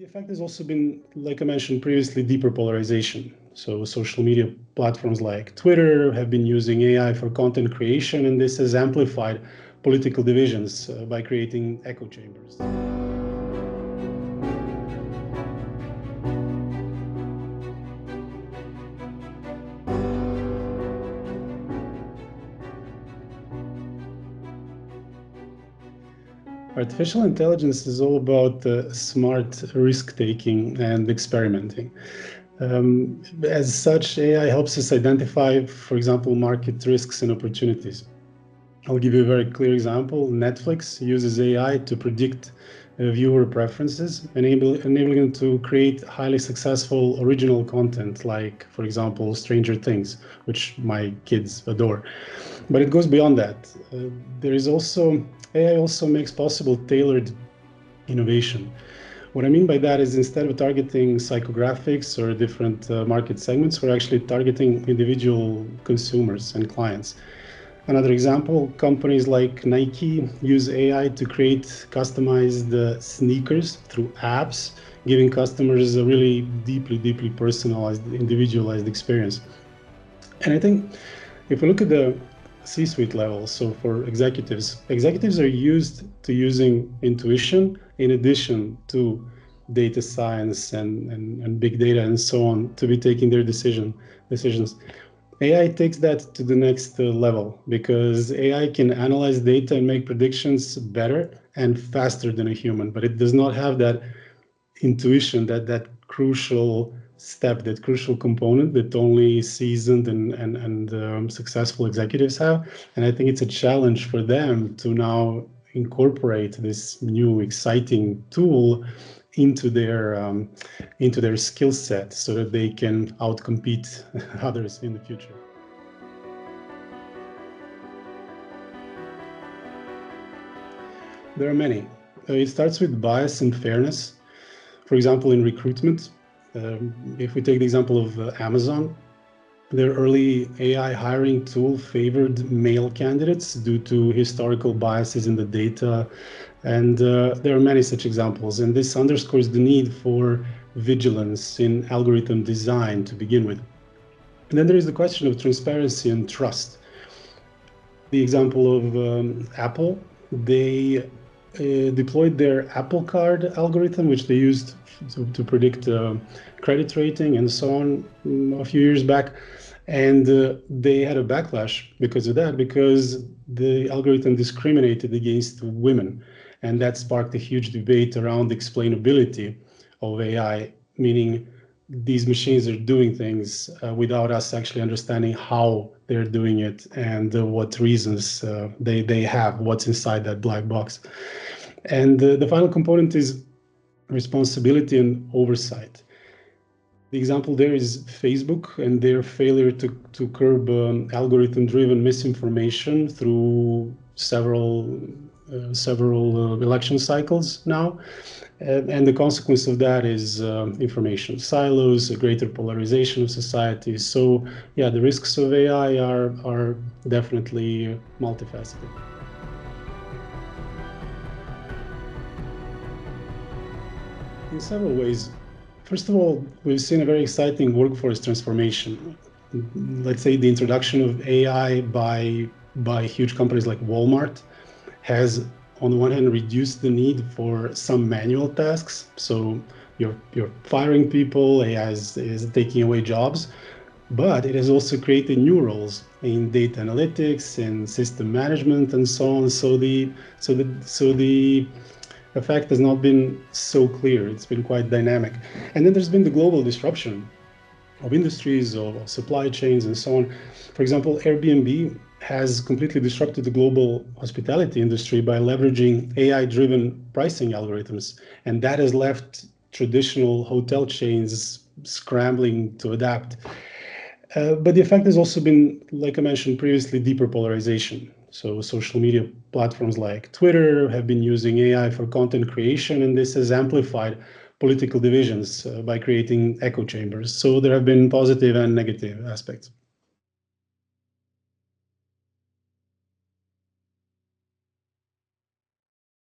The effect has also been, like I mentioned previously, deeper polarization. So social media platforms like Twitter have been using AI for content creation, and this has amplified political divisions by creating echo chambers. Artificial intelligence is all about smart risk-taking and experimenting. As such, AI helps us identify, for example, market risks and opportunities. I'll give you a very clear example. Netflix uses AI to predict viewer preferences, enabling them to create highly successful original content, like, for example, Stranger Things, which my kids adore. But it goes beyond that. There is also AI also makes possible tailored innovation. What I mean by that is instead of targeting psychographics or different market segments, we're actually targeting individual consumers and clients. Another example, companies like Nike use AI to create customized sneakers through apps, giving customers a really deeply personalized, individualized experience. And I think if we look at the C-suite level, so for executives are used to using intuition in addition to data science and big data and so on to be taking their decisions. AI takes that to the next level because AI can analyze data and make predictions better and faster than a human, but it does not have that intuition, that crucial step, that crucial component that only seasoned and successful executives have. And I think it's a challenge for them to now incorporate this new exciting tool into their skill set so that they can outcompete others in the future. There are many. It starts with bias and fairness. For example, in recruitment, if we take the example of Amazon, their early AI hiring tool favored male candidates due to historical biases in the data. And there are many such examples. And this underscores the need for vigilance in algorithm design to begin with. And then there is the question of transparency and trust. The example of Apple, they deployed their Apple Card algorithm, which they used to predict credit rating and so on a few years back. And they had a backlash because of that, because the algorithm discriminated against women. And that sparked a huge debate around explainability of AI, meaning these machines are doing things without us actually understanding how they're doing it and what reasons they have, what's inside that black box. And the final component is responsibility and oversight. The example there is Facebook and their failure to curb algorithm-driven misinformation through several election cycles now. And the consequence of that is information silos, a greater polarization of society. So yeah, the risks of AI are definitely multifaceted. In several ways. First of all, we've seen a very exciting workforce transformation. Let's say the introduction of AI by huge companies like Walmart has, on the one hand, reduced the need for some manual tasks. So you're firing people, AI is taking away jobs, but it has also created new roles in data analytics and system management and so on. So the effect has not been so clear. It's been quite dynamic. And then there's been the global disruption of industries, of supply chains and so on. For example, Airbnb has completely disrupted the global hospitality industry by leveraging AI-driven pricing algorithms. And that has left traditional hotel chains scrambling to adapt. But the effect has also been, like I mentioned previously, deeper polarization. So social media platforms like Twitter have been using AI for content creation, and this has amplified political divisions by creating echo chambers. So there have been positive and negative aspects.